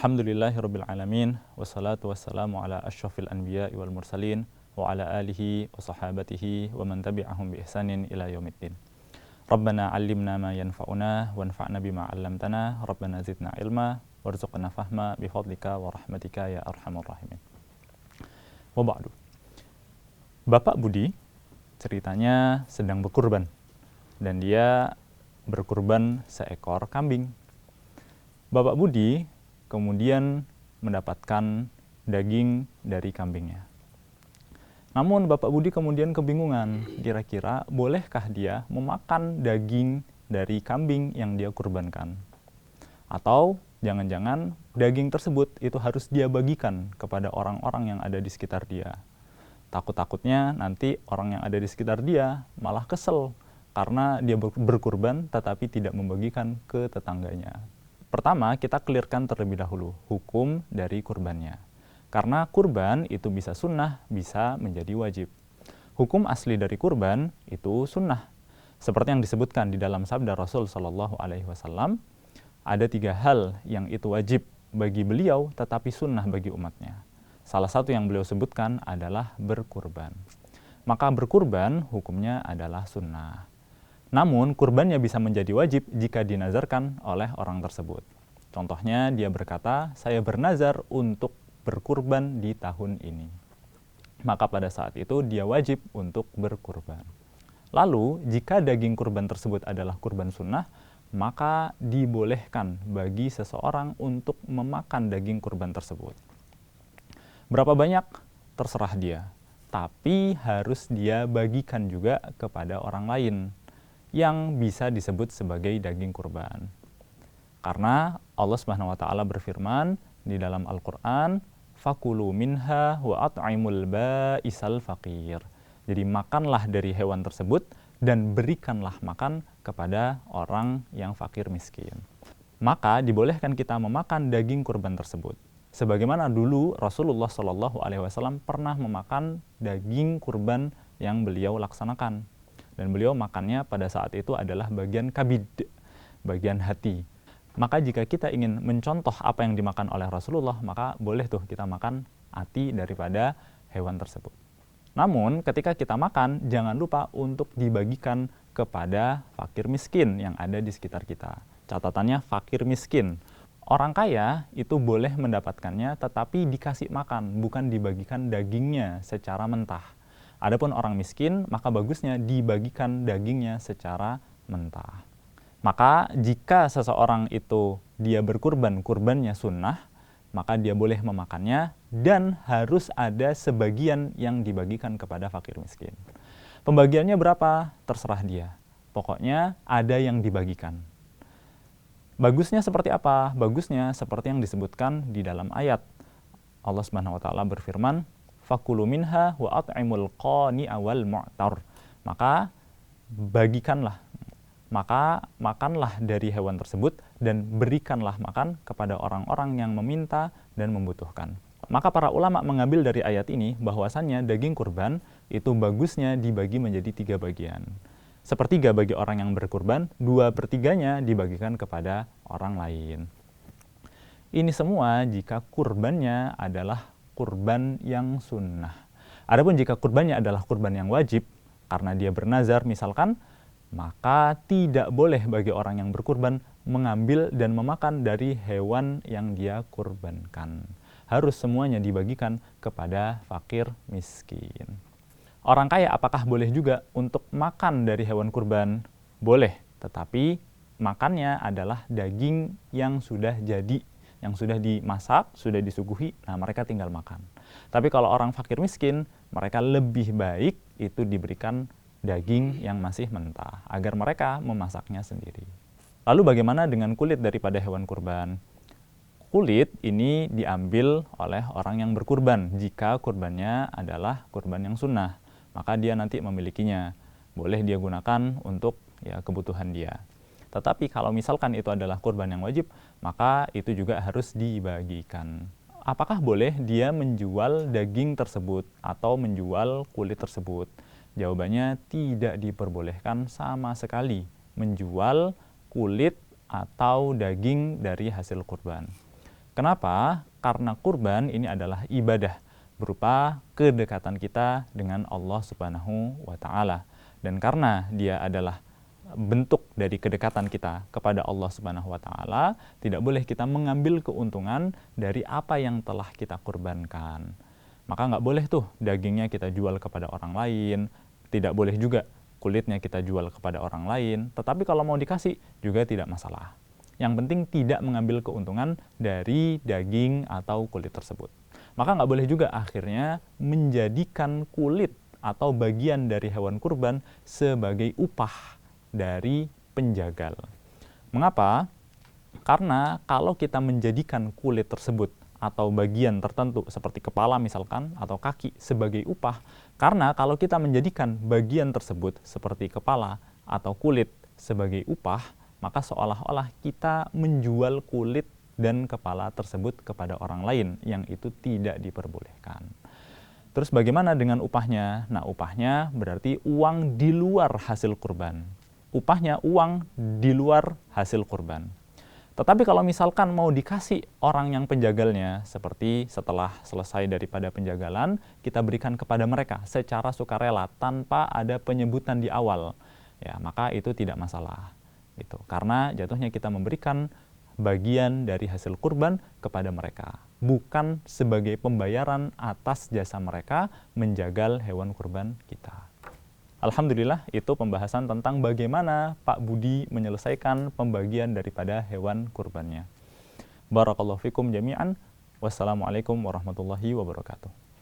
Alhamdulillahirabbil alamin wassalatu wassalamu ala asyrafil anbiya'i wal mursalin wa ala alihi wa sahabatihi wa man tabi'ahum bi ihsanin ila yaumiddin. Rabbana 'allimna ma yanfa'una wanfa'na bima 'allamtana, Rabbana zidna ilma warzuqna fahma bi fadlika wa rahmatika ya arhamar rahimin. Wa ba'du. Bapak Budi ceritanya sedang berkurban dan dia berkurban seekor kambing. Bapak Budi kemudian mendapatkan daging dari kambingnya. Namun Bapak Budi kemudian kebingungan, kira-kira bolehkah dia memakan daging dari kambing yang dia kurbankan? Atau jangan-jangan daging tersebut itu harus dia bagikan kepada orang-orang yang ada di sekitar dia. Takut-takutnya nanti orang yang ada di sekitar dia malah kesel karena dia berkurban tetapi tidak membagikan ke tetangganya. Pertama, kita clearkan terlebih dahulu hukum dari kurbannya. Karena kurban itu bisa sunnah, bisa menjadi wajib. Hukum asli dari kurban itu sunnah. Seperti yang disebutkan di dalam sabda Rasul SAW, ada 3 hal yang itu wajib bagi beliau tetapi sunnah bagi umatnya. Salah satu yang beliau sebutkan adalah berkurban. Maka berkurban hukumnya adalah sunnah. Namun, kurbannya bisa menjadi wajib jika dinazarkan oleh orang tersebut. Contohnya, dia berkata, saya bernazar untuk berkurban di tahun ini. Maka pada saat itu dia wajib untuk berkurban. Lalu, jika daging kurban tersebut adalah kurban sunnah, maka dibolehkan bagi seseorang untuk memakan daging kurban tersebut. Berapa banyak? Terserah dia. Tapi harus dia bagikan juga kepada orang lain yang bisa disebut sebagai daging kurban. Karena Allah Subhanahu wa taala berfirman di dalam Al-Qur'an, "Fakulu minha wa at'imul ba'isal faqir." Jadi makanlah dari hewan tersebut dan berikanlah makan kepada orang yang fakir miskin. Maka dibolehkan kita memakan daging kurban tersebut. Sebagaimana dulu Rasulullah SAW pernah memakan daging kurban yang beliau laksanakan. Dan beliau makannya pada saat itu adalah bagian kabid, bagian hati. Maka jika kita ingin mencontoh apa yang dimakan oleh Rasulullah, maka boleh tuh kita makan hati daripada hewan tersebut. Namun ketika kita makan, jangan lupa untuk dibagikan kepada fakir miskin yang ada di sekitar kita. Catatannya fakir miskin. Orang kaya itu boleh mendapatkannya tetapi dikasih makan, bukan dibagikan dagingnya secara mentah. Adapun orang miskin, maka bagusnya dibagikan dagingnya secara mentah. Maka jika seseorang itu dia berkurban, kurbannya sunnah, maka dia boleh memakannya dan harus ada sebagian yang dibagikan kepada fakir miskin. Pembagiannya berapa? Terserah dia. Pokoknya ada yang dibagikan. Bagusnya seperti apa? Bagusnya seperti yang disebutkan di dalam ayat. Allah Subhanahu wa taala berfirman, fakulu minha wa at'imul qani'a wal mu'tar. Maka bagikanlah, maka makanlah dari hewan tersebut dan berikanlah makan kepada orang-orang yang meminta dan membutuhkan. Maka para ulama mengambil dari ayat ini bahwasannya daging kurban itu bagusnya dibagi menjadi 3 bagian. 1/3 bagi orang yang berkurban, 2/3-nya dibagikan kepada orang lain. Ini semua jika kurbannya adalah kurban yang sunnah. Adapun jika kurbannya adalah kurban yang wajib, karena dia bernazar misalkan, maka tidak boleh bagi orang yang berkurban mengambil dan memakan dari hewan yang dia kurbankan. Harus semuanya dibagikan kepada fakir miskin. Orang kaya apakah boleh juga untuk makan dari hewan kurban? Boleh, tetapi makannya adalah daging yang sudah jadi, yang sudah dimasak, sudah disuguhi, nah mereka tinggal makan. Tapi kalau orang fakir miskin, mereka lebih baik itu diberikan daging yang masih mentah, agar mereka memasaknya sendiri. Lalu bagaimana dengan kulit daripada hewan kurban? Kulit ini diambil oleh orang yang berkurban, jika kurbannya adalah kurban yang sunnah, maka dia nanti memilikinya. Boleh dia gunakan untuk kebutuhan dia. Tetapi kalau misalkan itu adalah kurban yang wajib, maka itu juga harus dibagikan. Apakah boleh dia menjual daging tersebut atau menjual kulit tersebut? Jawabannya tidak diperbolehkan sama sekali menjual kulit atau daging dari hasil kurban. Kenapa? Karena kurban ini adalah ibadah berupa kedekatan kita dengan Allah Subhanahu wa taala. Dan karena dia adalah bentuk dari kedekatan kita kepada Allah Subhanahu wa taala, tidak boleh kita mengambil keuntungan dari apa yang telah kita kurbankan. Maka nggak boleh tuh dagingnya kita jual kepada orang lain, tidak boleh juga kulitnya kita jual kepada orang lain, tetapi kalau mau dikasih juga tidak masalah. Yang penting tidak mengambil keuntungan dari daging atau kulit tersebut. Maka nggak boleh juga akhirnya menjadikan kulit atau bagian dari hewan kurban sebagai upah dari penjagal. Mengapa? Karena kalau kita menjadikan kulit tersebut atau bagian tertentu seperti kepala misalkan atau kaki sebagai upah, karena kalau kita menjadikan bagian tersebut seperti kepala atau kulit sebagai upah, maka seolah-olah kita menjual kulit dan kepala tersebut kepada orang lain yang itu tidak diperbolehkan. Terus bagaimana dengan upahnya? Nah, upahnya berarti uang di luar hasil kurban. Upahnya uang di luar hasil kurban. Tetapi kalau misalkan mau dikasih orang yang penjagalnya, seperti setelah selesai daripada penjagalan, kita berikan kepada mereka secara sukarela tanpa ada penyebutan di awal, ya maka itu tidak masalah. Gitu. Karena jatuhnya kita memberikan bagian dari hasil kurban kepada mereka, bukan sebagai pembayaran atas jasa mereka menjagal hewan kurban kita. Alhamdulillah, itu pembahasan tentang bagaimana Pak Budi menyelesaikan pembagian daripada hewan kurbannya. Barakallahu fikum jami'an. Wassalamualaikum warahmatullahi wabarakatuh.